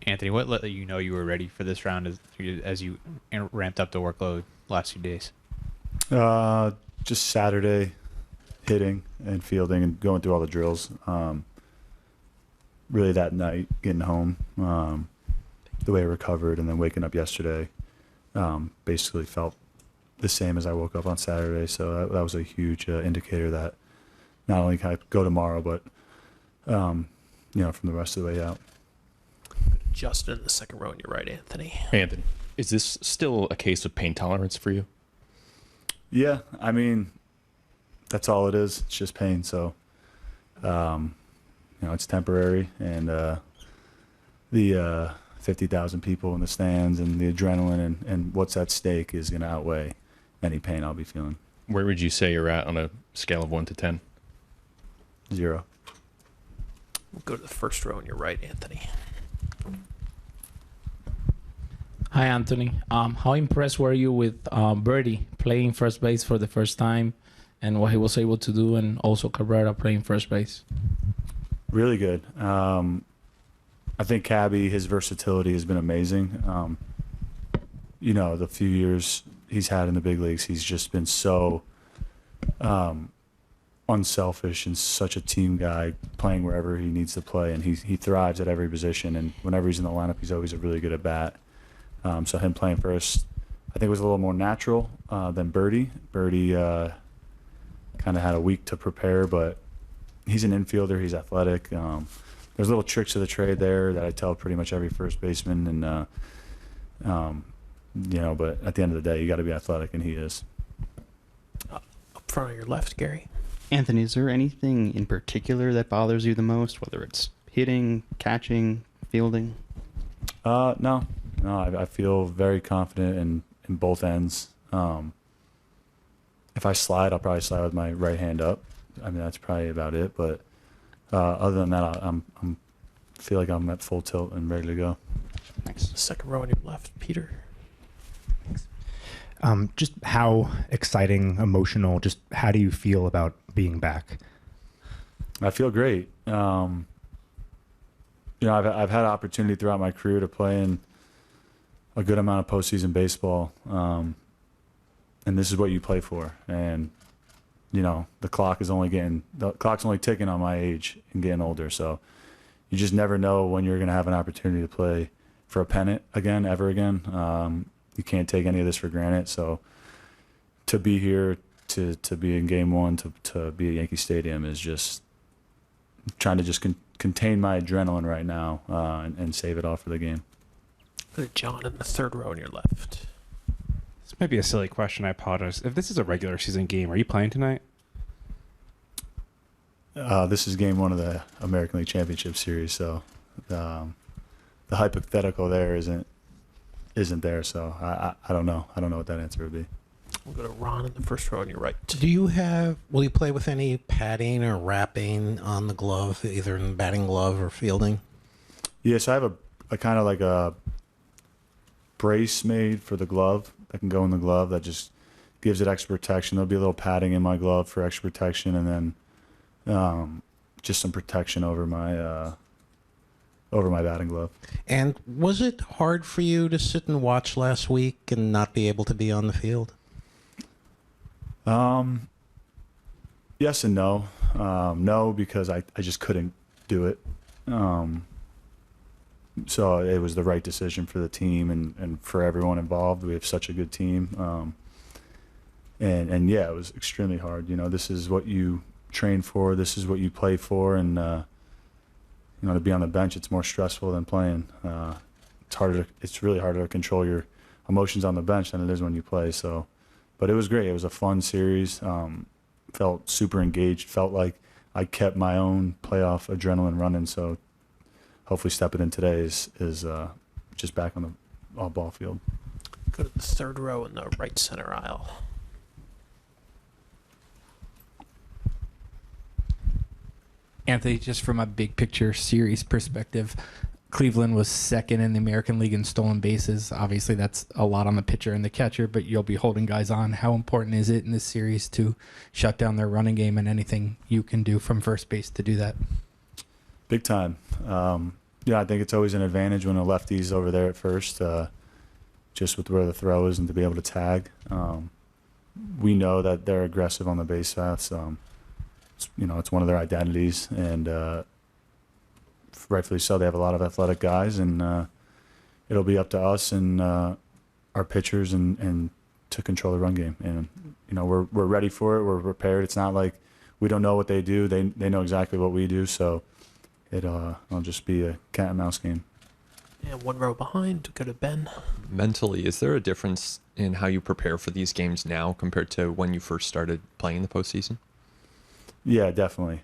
Anthony, what let you know you were ready for this round as you ramped up the workload last few days? Uh, just Saturday, hitting and fielding and going through all the drills. Really that night, getting home, the way I recovered, and then waking up yesterday, basically felt the same as I woke up on Saturday. So that was a huge indicator that not only can I go tomorrow, but from the rest of the way out. Justin in the second row on your right, Anthony. Anthony, is this still a case of pain tolerance for you? Yeah, I mean, that's all it is. It's just pain. So, it's temporary, and the 50,000 people in the stands and the adrenaline and what's at stake is going to outweigh any pain I'll be feeling. Where would you say you're at on a scale of 1 to 10? 0. We'll go to the first row on your right, Anthony. Hi, Anthony. How impressed were you with Birdie playing first base for the first time and what he was able to do, and also Cabrera playing first base? Really good. I think Cabby, his versatility has been amazing. The few years he's had in the big leagues, he's just been so unselfish and such a team guy, playing wherever he needs to play, and he thrives at every position. And whenever he's in the lineup, he's always a really good at bat. So him playing first, I think, was a little more natural than Birdie. Birdie kind of had a week to prepare, but he's an infielder. He's athletic. There's little tricks of the trade there that I tell pretty much every first baseman, and but at the end of the day, you got to be athletic, and he is. Up front on your left, Gary. Anthony, is there anything in particular that bothers you the most, whether it's hitting, catching, fielding? No, I feel very confident in both ends. If I slide, I'll probably slide with my right hand up. I mean, that's probably about it. But other than that, I'm feel like I'm at full tilt and ready to go. Thanks. Second row on your left, Peter. Just how exciting, emotional, just how do you feel about being back? I feel great. I've had opportunity throughout my career to play in a good amount of postseason baseball, and this is what you play for. And the clock's only ticking on my age and getting older. So you just never know when you're going to have an opportunity to play for a pennant ever again. You can't take any of this for granted. So to be here, to be in Game 1, to be at Yankee Stadium is just trying to just contain my adrenaline right now and save it all for the game. Go to John in the third row on your left. This might be a silly question. I apologize. If this is a regular season game, are you playing tonight? This is Game 1 of the American League Championship Series, so the hypothetical there isn't there. So I don't know. I don't know what that answer would be. We'll go to Ron in the first row on your right. Will you play with any padding or wrapping on the glove, either in batting glove or fielding? Yes, I have a kind of like a brace made for the glove that can go in the glove that just gives it extra protection. There'll be a little padding in my glove for extra protection, and then just some protection over my batting glove. And was it hard for you to sit and watch last week and not be able to be on the field? Yes and no. No, because I just couldn't do it. So it was the right decision for the team and for everyone involved. We have such a good team. And yeah, it was extremely hard. This is what you train for. This is what you play for. And, to be on the bench, it's more stressful than playing. It's really harder to control your emotions on the bench than it is when you play. So, but it was great. It was a fun series. Felt super engaged. Felt like I kept my own playoff adrenaline running. So hopefully stepping in today is just back on the all-ball field. Go to the third row in the right center aisle. Anthony, just from a big picture series perspective, Cleveland was second in the American League in stolen bases. Obviously, that's a lot on the pitcher and the catcher, but you'll be holding guys on. How important is it in this series to shut down their running game, and anything you can do from first base to do that? Big time. Yeah, I think it's always an advantage when a lefty's over there at first, just with where the throw is and to be able to tag. We know that they're aggressive on the base paths. It's one of their identities, and rightfully so. They have a lot of athletic guys, and it'll be up to us and our pitchers and to control the run game. And we're ready for it. We're prepared. It's not like we don't know what they do. They know exactly what we do. So it'll just be a cat and mouse game. And one row behind, go to Ben. Mentally, is there a difference in how you prepare for these games now compared to when you first started playing the postseason? Yeah, definitely.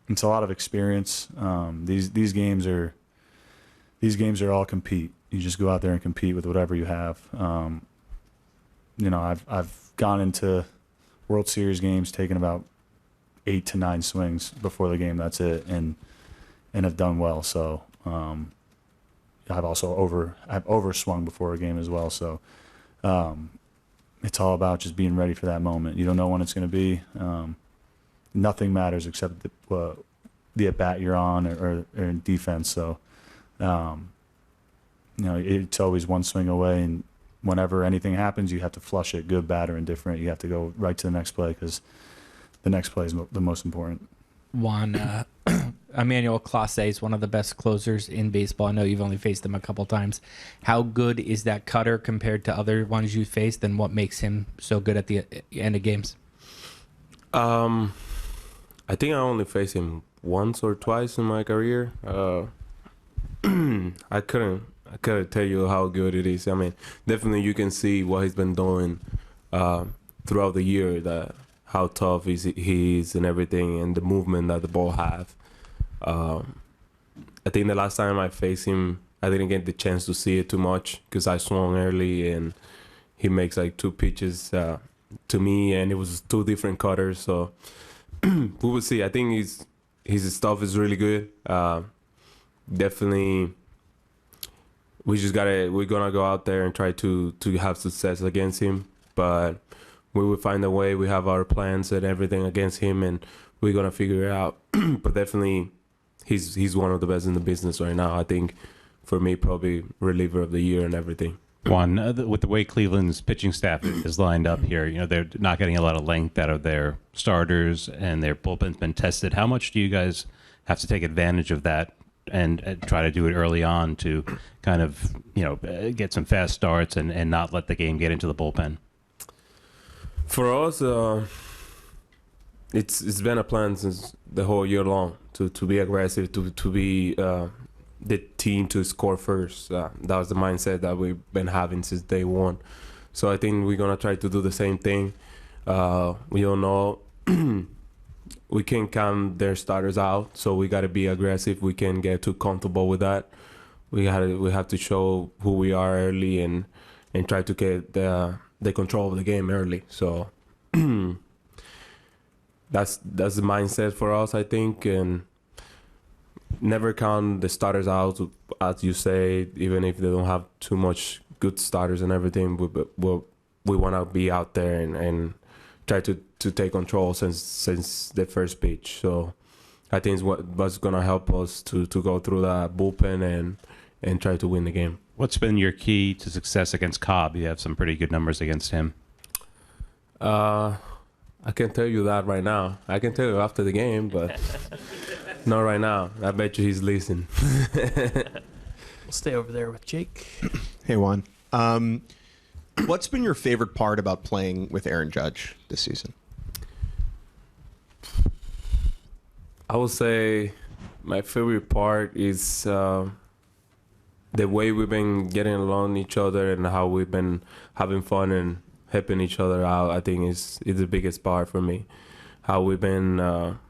It's a lot of experience. These games are all compete. You just go out there and compete with whatever you have. I've gone into World Series games taking about 8 to 9 swings before the game. That's it, and have done well. So I've overswung before a game as well. So it's all about just being ready for that moment. You don't know when it's going to be. Nothing matters except the at bat you're on or in defense. So it's always one swing away, and whenever anything happens, you have to flush it, good, bad, or indifferent. You have to go right to the next play because the next play is the most important. Juan, Emmanuel Clase is one of the best closers in baseball. I know you've only faced him a couple times. How good is that cutter compared to other ones you faced, and what makes him so good at the end of games? I think I only faced him once or twice in my career. I couldn't tell you how good it is. I mean, definitely you can see what he's been doing throughout the year, that how tough he is and everything, and the movement that the ball have. I think the last time I faced him, I didn't get the chance to see it too much because I swung early, and he makes like 2 pitches to me, and it was 2 different cutters. So we will see. I think his stuff is really good. Definitely, we're gonna go out there and try to have success against him, but we will find a way. We have our plans and everything against him, and we're gonna figure it out. But definitely, he's one of the best in the business right now. I think, for me, probably reliever of the year and everything. Juan, with the way Cleveland's pitching staff is lined up here, they're not getting a lot of length out of their starters, and their bullpen's been tested. How much do you guys have to take advantage of that and try to do it early on to kind of, get some fast starts and not let the game get into the bullpen? For us, it's been a plan since the whole year long to be aggressive, to be the team to score first. That was the mindset that we've been having since day one. So I think we're gonna try to do the same thing. We all know we can't count their starters out, so we got to be aggressive. We can't get too comfortable with that. We have to show who we are early and try to get the control of the game early. So that's the mindset for us, I think, and never count the starters out, as you say, even if they don't have too much good starters and everything. We want to be out there and try to take control since the first pitch. So I think it's what's going to help us to go through that bullpen and try to win the game. What's been your key to success against Cobb? You have some pretty good numbers against him. I can't tell you that right now. I can tell you after the game, but not right now. I bet you he's listening. We'll stay over there with Jake. Hey, Juan. What's been your favorite part about playing with Aaron Judge this season? I would say my favorite part is the way we've been getting along each other and how we've been having fun and helping each other out. I think is the biggest part for me. How we've been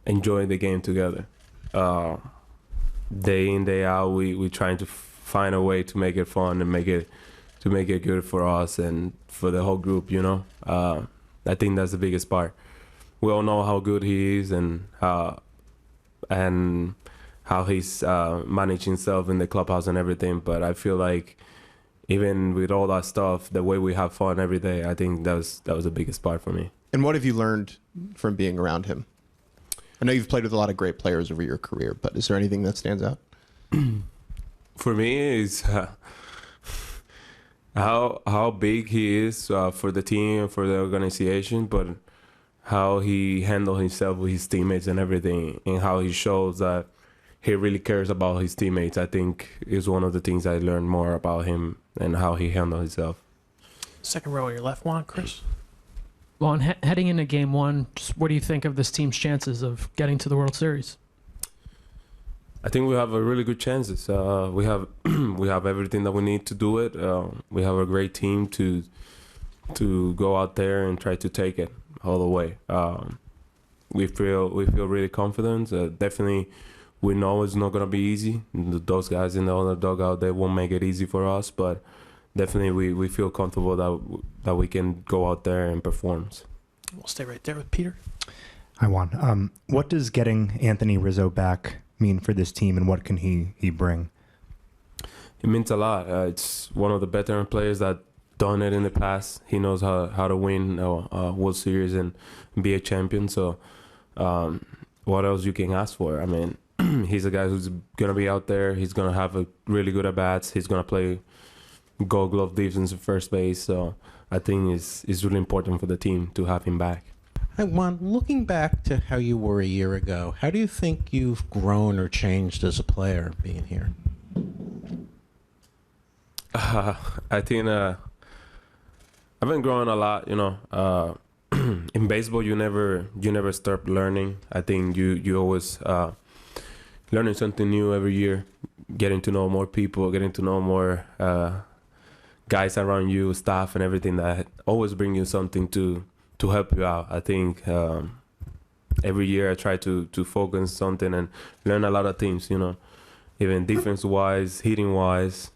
enjoying the game together. Day in, day out, we trying to find a way to make it fun and make it good for us and for the whole group, I think that's the biggest part. We all know how good he is and how he's managed himself in the clubhouse and everything, but I feel like even with all that stuff, the way we have fun every day, I think that was the biggest part for me. And what have you learned from being around him? I know you've played with a lot of great players over your career, but is there anything that stands out? For me, is how big he is for the team, for the organization, but how he handles himself with his teammates and everything, and how he shows that he really cares about his teammates. I think is one of the things I learned more about him and how he handles himself. Second row on your left, Juan, Chris. Well, heading into game one, just what do you think of this team's chances of getting to the World Series? I think we have a really good chances. We have we have everything that we need to do it. We have a great team to go out there and try to take it all the way. We feel really confident. Definitely, we know it's not gonna be easy. Those guys in the other dugout, they won't make it easy for us, but definitely we feel comfortable that we can go out there and perform. We'll stay right there with Peter. Hi, Juan. What does getting Anthony Rizzo back mean for this team, and what can he bring? It means a lot. It's one of the veteran players that done it in the past. He knows how to win a World Series and be a champion. So what else you can ask for? I mean, he's a guy who's going to be out there. He's going to have a really good at-bats. He's going to play Gold Glove defense at first base. So I think it's really important for the team to have him back. Hi, Juan, looking back to how you were a year ago, how do you think you've grown or changed as a player being here? I think I've been growing a lot. You know, in baseball, you never stop learning. I think you always learning something new every year, getting to know more people, getting to know more guys around you, staff, and everything that always bring you something to help you out. I think every year I try to focus on something and learn a lot of things, you know, even defense-wise, hitting-wise,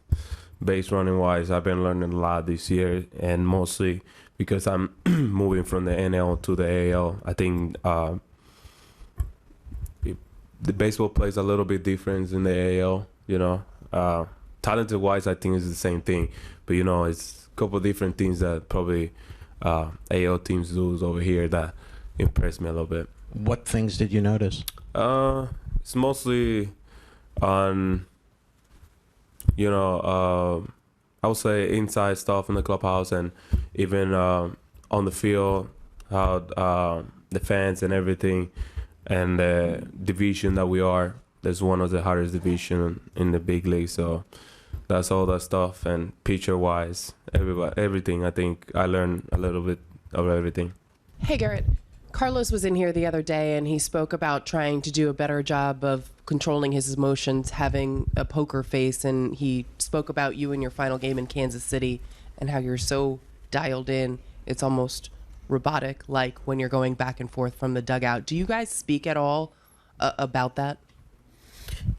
base running-wise. I've been learning a lot this year, and mostly because I'm moving from the NL to the AL. I think the baseball plays a little bit different in the AL, you know. Talented-wise, I think it's the same thing, but, you know, it's a couple of different things that probably AL teams do over here that impressed me a little bit. What things did you notice? It's mostly on, you know, I would say inside stuff in the clubhouse, and even on the field, how the fans and everything, and the division that we are. That's one of the hardest division in the big league. So that's all that stuff. And pitcher-wise, everything. I think I learned a little bit of everything. Hey, Gerrit. Carlos was in here the other day, and he spoke about trying to do a better job of controlling his emotions, having a poker face, and he spoke about you in your final game in Kansas City and how you're so dialed in. It's almost robotic, like when you're going back and forth from the dugout. Do you guys speak at all about that?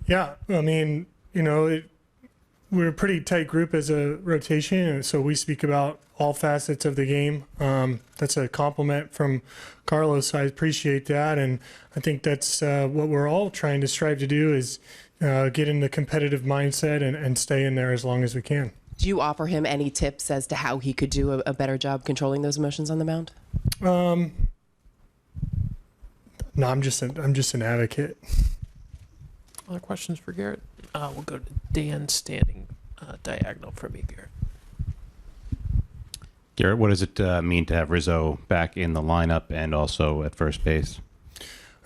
Yeah, I mean, you know, we're a pretty tight group as a rotation, and so we speak about all facets of the game. That's a compliment from Carlos. I appreciate that, and I think that's what we're all trying to strive to do is get in the competitive mindset and stay in there as long as we can. Do you offer him any tips as to how he could do a better job controlling those emotions on the mound? No, I'm just an advocate. Other questions for Gerrit? We'll go to Dan standing diagonal from me, Gerrit. Gerrit, what does it mean to have Rizzo back in the lineup and also at first base?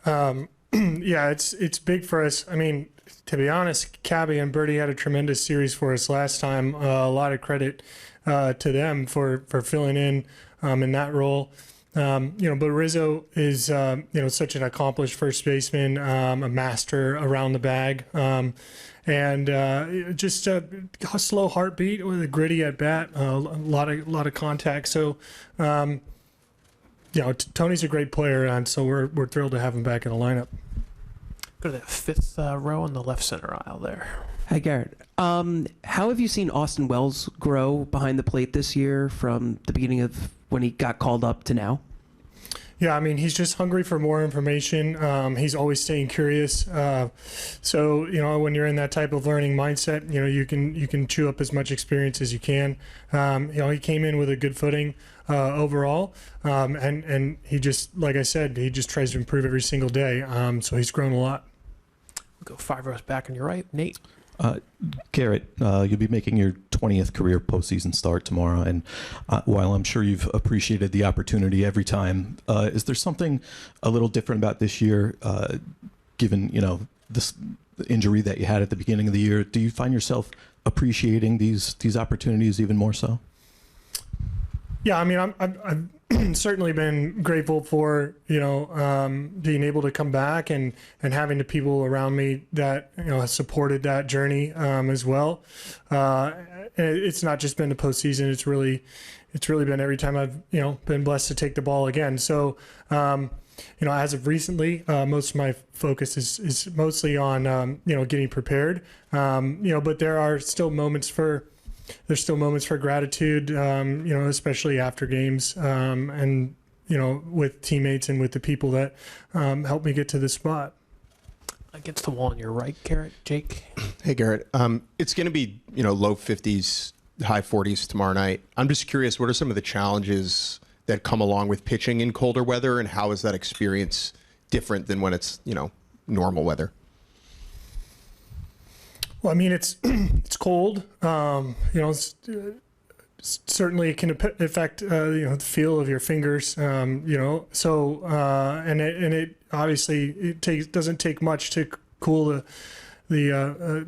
Yeah, it's big for us. I mean, to be honest, Cabby and Birdie had a tremendous series for us last time. A lot of credit to them for filling in that role. You know, but Rizzo is, you know, such an accomplished first baseman, a master around the bag, and just a slow heartbeat with a gritty at bat, a lot of contact. So, you know, Tony's a great player, and so we're thrilled to have him back in the lineup. Go to that fifth row in the left center aisle there. Hi, Gerrit. How have you seen Austin Wells grow behind the plate this year from the beginning of when he got called up to now? Yeah, I mean, he's just hungry for more information. He's always staying curious. So, when you're in that type of learning mindset, you can chew up as much experience as you can. He came in with a good footing overall, and he just, like I said, he just tries to improve every single day. So he's grown a lot. We'll go 5 rows back on your right. Nate. Gerrit, you'll be making your 20th career postseason start tomorrow, and while I'm sure you've appreciated the opportunity every time, is there something a little different about this year, given this injury that you had at the beginning of the year? Do you find yourself appreciating these opportunities even more so? Yeah, I mean, I've certainly been grateful for being able to come back and having the people around me that have supported that journey as well. It's not just been the postseason; it's really been every time I've been blessed to take the ball again. So as of recently, most of my focus is mostly on getting prepared. But there are still moments for. There's still moments for gratitude, especially after games, and with teammates and with the people that helped me get to this spot. Against the wall on your right, Gerrit. Jake. Hey, Gerrit. It's going to be low 50s, high 40s tomorrow night. I'm just curious, what are some of the challenges that come along with pitching in colder weather, and how is that experience different than when it's normal weather? Well, I mean, it's cold. Certainly it can affect the feel of your fingers. So and it obviously doesn't take much to cool the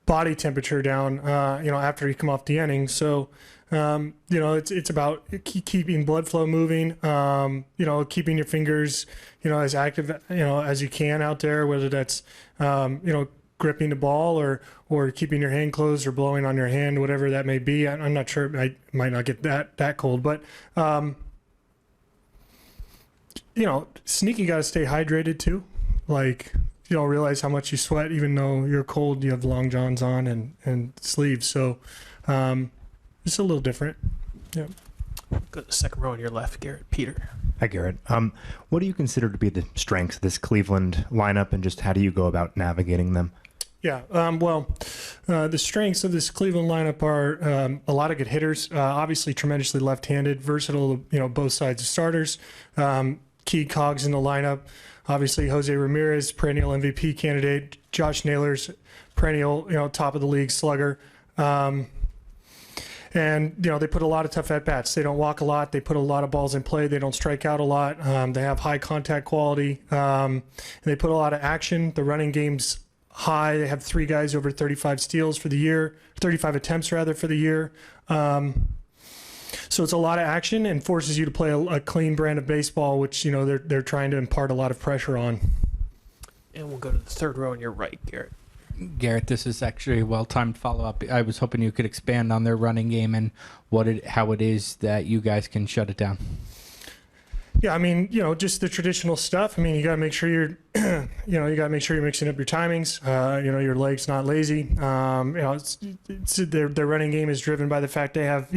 body temperature down. After you come off the inning. So it's about keeping blood flow moving. Keeping your fingers as active as you can out there, whether that's gripping the ball or keeping your hand closed or blowing on your hand, whatever that may be. I'm not sure. It might not get that cold, but sneaky got to stay hydrated too. Like you don't realize how much you sweat, even though you're cold. You have long johns on and sleeves, so it's a little different. Yeah. Go to the second row on your left, Gerrit. Peter. Hi, Gerrit. What do you consider to be the strengths of this Cleveland lineup, and just how do you go about navigating them? Yeah, the strengths of this Cleveland lineup are a lot of good hitters, obviously tremendously left-handed, versatile, both sides of starters, key cogs in the lineup. Obviously, Jose Ramirez, perennial MVP candidate. Josh Naylor's perennial, top of the league slugger. And, they put a lot of tough at-bats. They don't walk a lot. They put a lot of balls in play. They don't strike out a lot. They have high contact quality. And they put a lot of action. The running game's high. They have 3 guys over 35 steals for the year, 35 attempts rather for the year. So it's a lot of action and forces you to play a clean brand of baseball, which, they're trying to impart a lot of pressure on. And we'll go to the third row on your right, Gerrit. Gerrit, this is actually a well-timed follow-up. I was hoping you could expand on their running game and how it is that you guys can shut it down. Yeah, I mean, just the traditional stuff. I mean, you got to make sure you're, you got to make sure you're mixing up your timings. Your leg's not lazy. Their running game is driven by the fact they have,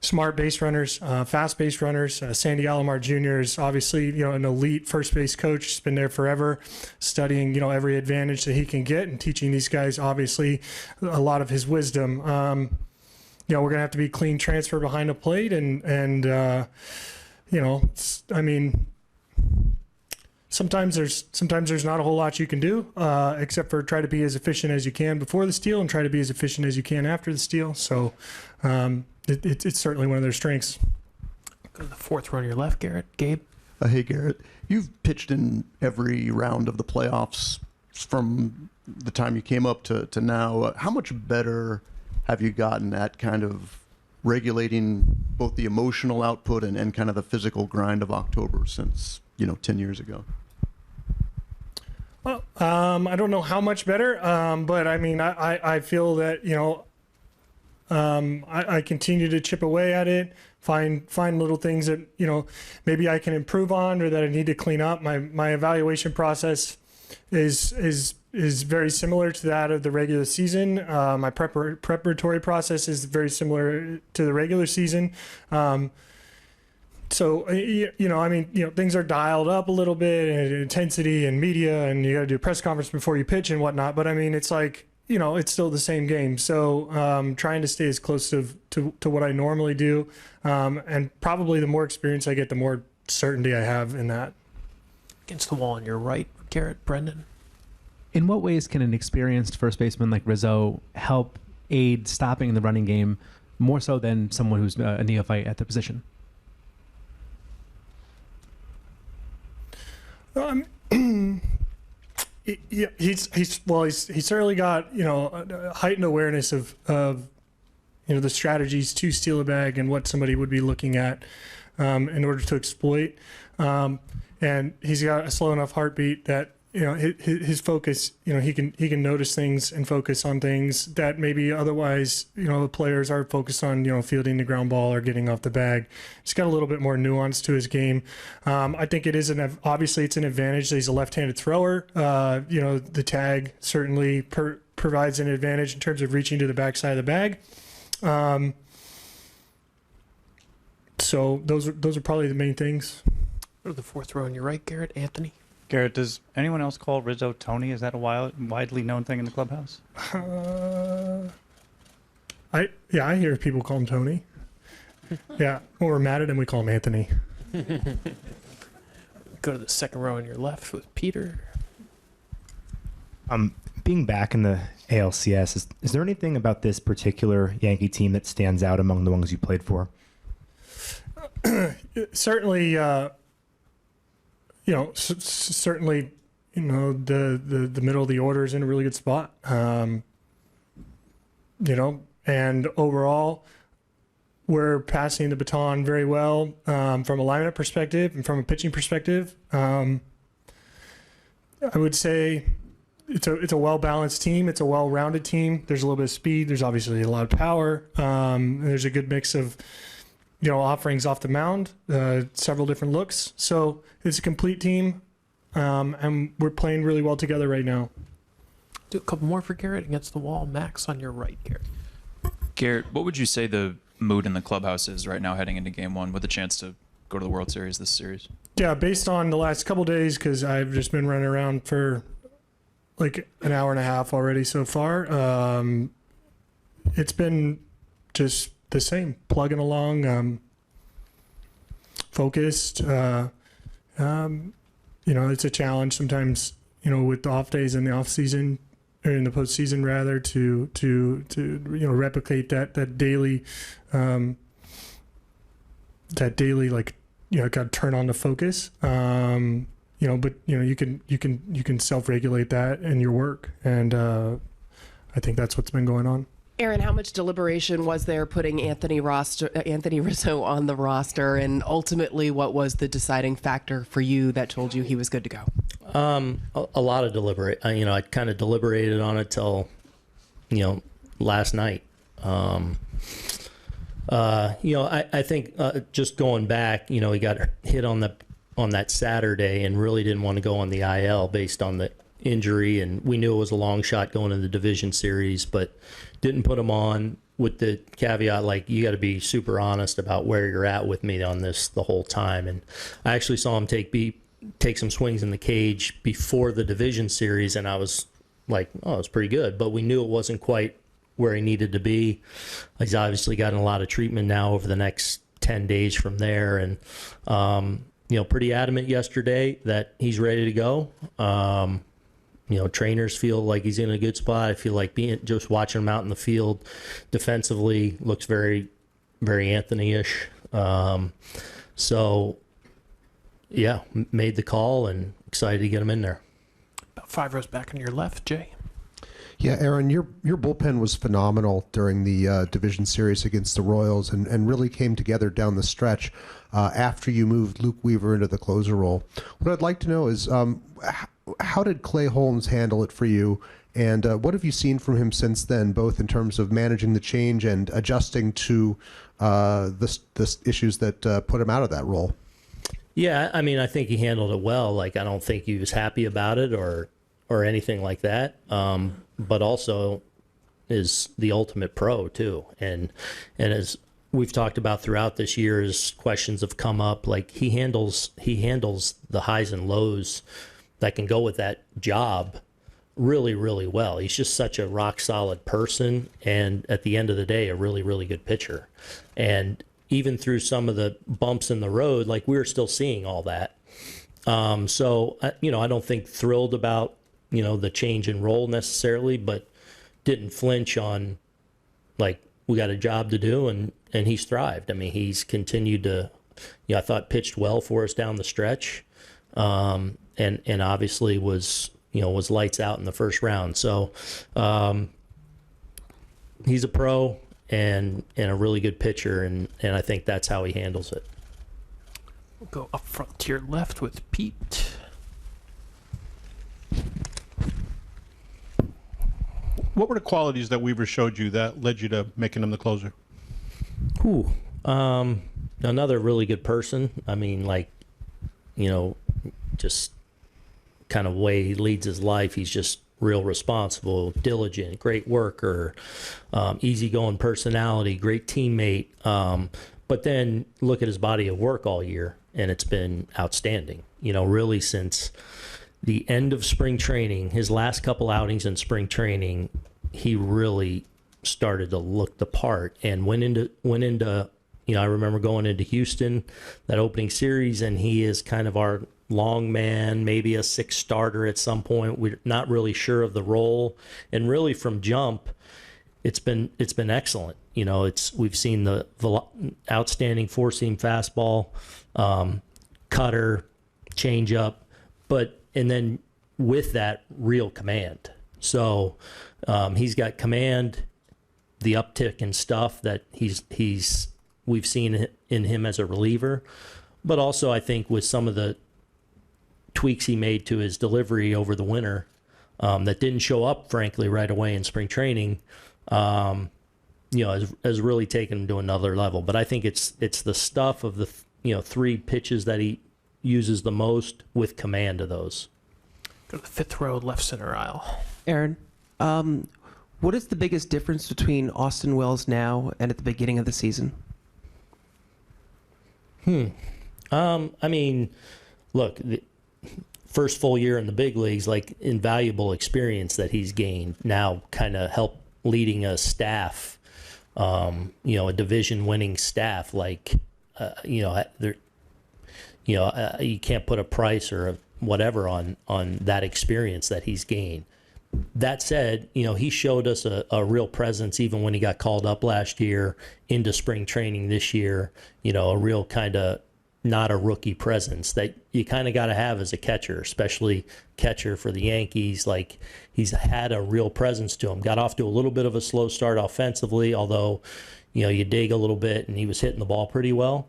smart base runners, fast base runners. Sandy Alomar Jr. is obviously, an elite first base coach. He's been there forever, studying, every advantage that he can get and teaching these guys, obviously, a lot of his wisdom. We're going to have to be clean transfer behind the plate and I mean, sometimes there's not a whole lot you can do except for try to be as efficient as you can before the steal and try to be as efficient as you can after the steal. So it's certainly one of their strengths. Go to the fourth row on your left, Gerrit. Gabe. Hey, Gerrit. You've pitched in every round of the playoffs from the time you came up to now. How much better have you gotten at kind of regulating both the emotional output and kind of the physical grind of October since 10 years ago? Well, I don't know how much better, but I mean, I feel that I continue to chip away at it, find little things that maybe I can improve on or that I need to clean up. My evaluation process is very similar to that of the regular season. My preparatory process is very similar to the regular season. So, things are dialed up a little bit, and intensity and media, and you got to do a press conference before you pitch and whatnot. But I mean, it's like, it's still the same game. So trying to stay as close to what I normally do. And probably the more experience I get, the more certainty I have in that. Against the wall on your right, Gerrit, Brendan. In what ways can an experienced first baseman like Rizzo help aid stopping the running game more so than someone who's a neophyte at the position? He's certainly got a heightened awareness of the strategies to steal a bag and what somebody would be looking at in order to exploit, and he's got a slow enough heartbeat that his focus, he can notice things and focus on things that maybe otherwise, the players are focused on, fielding the ground ball or getting off the bag. He's got a little bit more nuance to his game. I think it is obviously it's an advantage that he's a left-handed thrower. The tag certainly provides an advantage in terms of reaching to the backside of the bag. So those are probably the main things. Go to the fourth row on your right, Gerrit, Anthony. Gerrit, does anyone else call Rizzo Tony? Is that a widely known thing in the clubhouse? I hear people call him Tony. Yeah, when we're mad at him, we call him Anthony. Go to the second row on your left with Peter. Being back in the ALCS, is there anything about this particular Yankee team that stands out among the ones you played for? Certainly, certainly, the middle of the order is in a really good spot. And overall, we're passing the baton very well from a lineup perspective and from a pitching perspective. I would say it's a well-balanced team. It's a well-rounded team. There's a little bit of speed. There's obviously a lot of power. There's a good mix of offerings off the mound, several different looks. So it's a complete team, and we're playing really well together right now. Do a couple more for Gerrit against the wall. Max on your right, Gerrit. Gerrit, what would you say the mood in the clubhouse is right now heading into Game 1 with a chance to go to the World Series this series? Yeah, based on the last couple days, because I've just been running around for like an hour and a half already so far, it's been just the same, plugging along, focused. It's a challenge sometimes, with the off days in the off season or in the postseason rather to replicate that daily like got to turn on the focus. But you can self-regulate that in your work, and I think that's what's been going on. Aaron, how much deliberation was there putting Anthony Rizzo on the roster, and ultimately what was the deciding factor for you that told you he was good to go? A lot of deliberate. I kind of deliberated on it till, last night. I think just going back, he got hit on that Saturday and really didn't want to go on the IL based on the injury, and we knew it was a long shot going in the division series, but didn't put him on with the caveat, like, you got to be super honest about where you're at with me on this the whole time. And I actually saw him take some swings in the cage before the division series, and I was like, oh, it's pretty good, but we knew it wasn't quite where he needed to be. He's obviously gotten a lot of treatment now over the next 10 days from there, and pretty adamant yesterday that he's ready to go. Trainers feel like he's in a good spot. I feel like just watching him out in the field defensively looks very, very Anthony-ish. Made the call and excited to get him in there. About 5 rows back on your left, Jay. Yeah, Aaron, your bullpen was phenomenal during the division series against the Royals and really came together down the stretch after you moved Luke Weaver into the closer role. What I'd like to know is how did Clay Holmes handle it for you, and what have you seen from him since then, both in terms of managing the change and adjusting to the issues that put him out of that role? Yeah, I think he handled it well. Like, I don't think he was happy about it or anything like that. But also is the ultimate pro too, and as we've talked about throughout this year as questions have come up. Like he handles the highs and lows that can go with that job really, really well. He's just such a rock solid person, and at the end of the day, a really, really good pitcher. And even through some of the bumps in the road, like we're still seeing all that. So I don't think thrilled about the change in role necessarily, but didn't flinch on like we got a job to do, and he's thrived. I mean, he's continued to, I thought pitched well for us down the stretch, and obviously was lights out in the first round. So he's a pro and a really good pitcher, and I think that's how he handles it. We'll go up front to your left with Pete. What were the qualities that Weaver showed you that led you to making him the closer? Ooh, another really good person. I mean, just kind of way he leads his life. He's just real responsible, diligent, great worker, easygoing personality, great teammate. But then look at his body of work all year, and it's been outstanding. Really since the end of spring training, his last couple outings in spring training, he really started to look the part and went into I remember going into Houston, that opening series, and he is kind of our long man, maybe a 6 starter at some point. We're not really sure of the role, and really from jump, it's been excellent. We've seen the outstanding 4-seam fastball, cutter, changeup, and then with that, real command. So he's got command, the uptick and stuff that we've seen in him as a reliever, but also I think with some of the tweaks he made to his delivery over the winter that didn't show up, frankly, right away in spring training, has really taken him to another level. But I think it's the stuff of the 3 pitches that he uses the most with command of those. Go to the 5th row, left center aisle. Aaron, what is the biggest difference between Austin Wells now and at the beginning of the season? I mean, look, the first full year in the big leagues, like invaluable experience that he's gained now, kind of help leading a staff, a division-winning staff. You can't put a price or whatever on that experience that he's gained. That said, he showed us a real presence even when he got called up last year into spring training this year, a real kind of not a rookie presence that you kind of got to have as a catcher, especially catcher for the Yankees. Like he's had a real presence to him. Got off to a little bit of a slow start offensively, although, you dig a little bit and he was hitting the ball pretty well.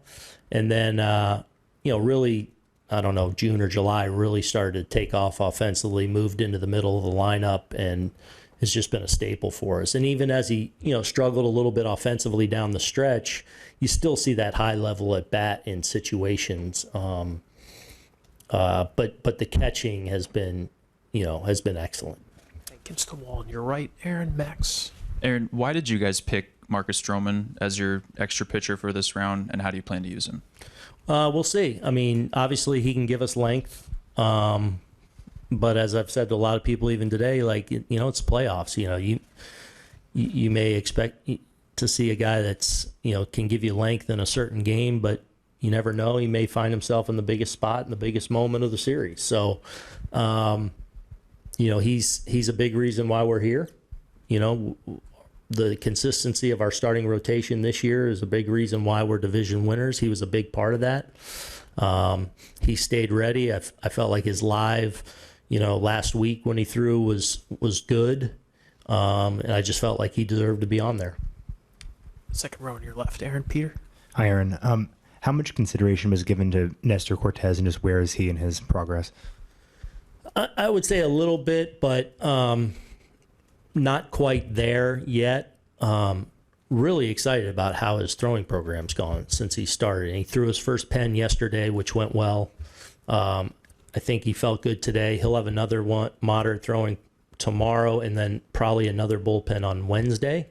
And then, really, I don't know, June or July really started to take off offensively, moved into the middle of the lineup, and has just been a staple for us. And even as he, struggled a little bit offensively down the stretch, you still see that high level at bat in situations. But the catching has been excellent. Against the wall on your right, Aaron, Max. Aaron, why did you guys pick Marcus Stroman as your extra pitcher for this round, and how do you plan to use him? We'll see. I mean, obviously he can give us length. But as I've said to a lot of people even today, it's playoffs. You may expect to see a guy that's, can give you length in a certain game, but you never know. He may find himself in the biggest spot in the biggest moment of the series. So, he's a big reason why we're here. The consistency of our starting rotation this year is a big reason why we're division winners. He was a big part of that. He stayed ready. I felt like his live, last week when he threw was good. And I just felt like he deserved to be on there. 2nd row on your left, Aaron, Peter. Hi, Aaron. How much consideration was given to Nestor Cortez, and just where is he in his progress? I would say a little bit, but not quite there yet. Really excited about how his throwing program's gone since he started. And he threw his first pen yesterday, which went well. I think he felt good today. He'll have another one moderate throwing tomorrow, and then probably another bullpen on Wednesday.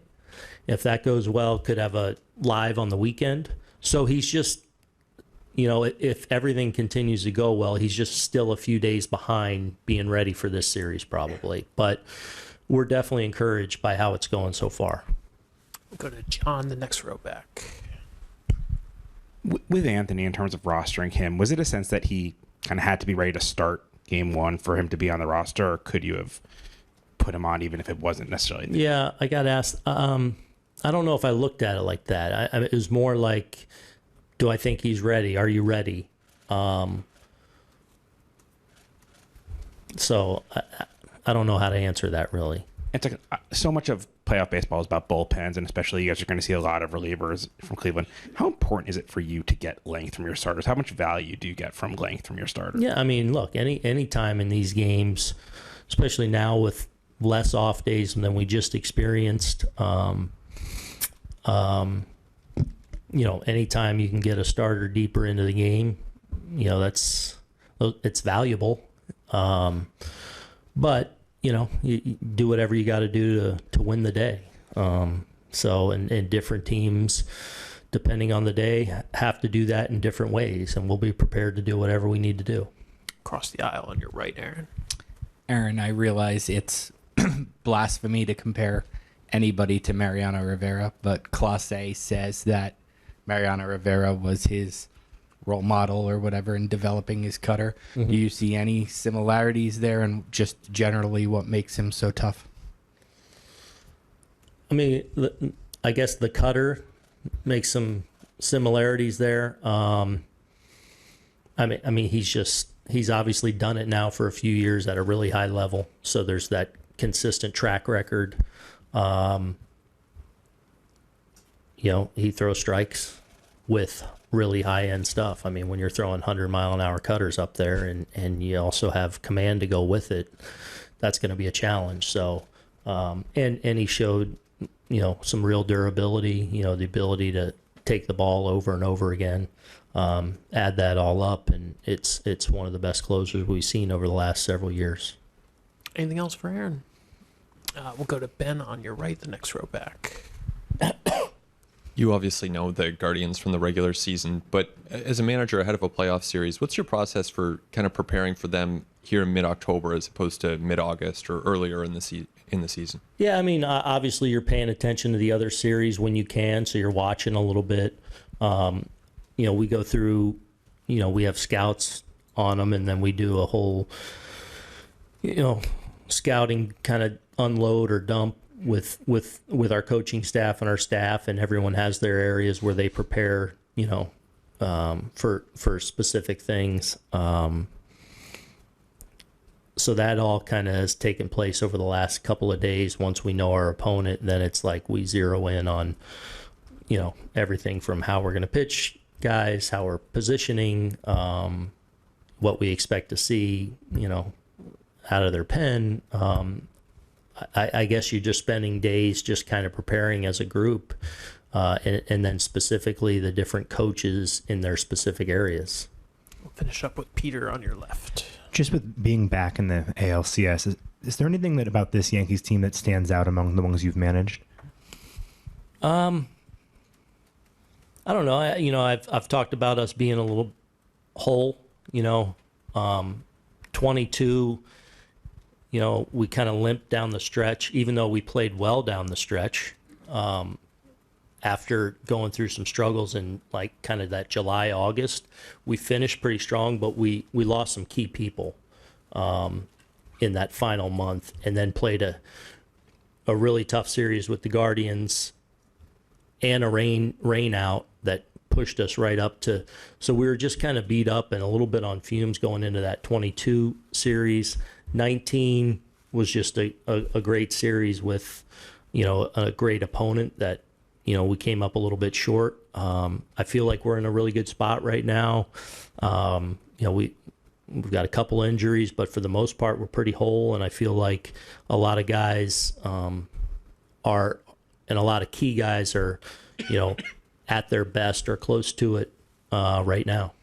If that goes well, could have a live on the weekend. So he's just, if everything continues to go well, he's just still a few days behind being ready for this series probably. But we're definitely encouraged by how it's going so far. We'll go to John, the next row back. With Anthony, in terms of rostering him, was it a sense that he kind of had to be ready to start game one for him to be on the roster, or could you have put him on even if it wasn't necessarily? Yeah, I got asked. I don't know if I looked at it like that. It was more like, do I think he's ready? Are you ready? So I don't know how to answer that really. It's like so much of playoff baseball is about bullpens, and especially you guys are going to see a lot of relievers from Cleveland. How important is it for you to get length from your starters? How much value do you get from length from your starters? Yeah, I mean, look, any time in these games, especially now with less off days than we just experienced, anytime you can get a starter deeper into the game, it's valuable. But you do whatever you got to do to win the day. And different teams, depending on the day, have to do that in different ways, and we'll be prepared to do whatever we need to do. Across the aisle on your right, Aaron. Aaron, I realize it's blasphemy to compare anybody to Mariano Rivera, but Clase says that Mariano Rivera was his role model or whatever in developing his cutter. Mm-hmm. Do you see any similarities there, and just generally what makes him so tough? I mean, I guess the cutter makes some similarities there. I mean, he's obviously done it now for a few years at a really high level. So there's that consistent track record. He throws strikes with really high-end stuff. I mean, when you're throwing 100-mile-an-hour cutters up there and you also have command to go with it, that's going to be a challenge. So, and he showed, some real durability, the ability to take the ball over and over again, add that all up, and it's one of the best closers we've seen over the last several years. Anything else for Aaron? We'll go to Ben on your right, the next row back. You obviously know the Guardians from the regular season, but as a manager ahead of a playoff series, what's your process for kind of preparing for them here in mid-October as opposed to mid-August or earlier in the season? Yeah, I mean, obviously you're paying attention to the other series when you can, so you're watching a little bit. We go through, we have scouts on them, and then we do a whole, scouting kind of unload or dump with our coaching staff and our staff, and everyone has their areas where they prepare, for specific things. So that all kind of has taken place over the last couple of days. Once we know our opponent, then it's like we zero in on, everything from how we're going to pitch guys, how we're positioning, what we expect to see, out of their pen. I guess you're just spending days just kind of preparing as a group, and then specifically the different coaches in their specific areas. We'll finish up with Peter on your left. Just with being back in the ALCS, is there anything about this Yankees team that stands out among the ones you've managed? I don't know. I've talked about us being a little whole. 22. We kind of limped down the stretch, even though we played well down the stretch. After going through some struggles in like kind of that July, August, we finished pretty strong, but we lost some key people in that final month, and then played a really tough series with the Guardians and a rain out that pushed us right up to. So we were just kind of beat up and a little bit on fumes going into that 22 series. 19 was just a great series with, a great opponent that, we came up a little bit short. I feel like we're in a really good spot right now. We've got a couple injuries, but for the most part, we're pretty whole. And I feel like a lot of guys and a lot of key guys are, at their best or close to it right now.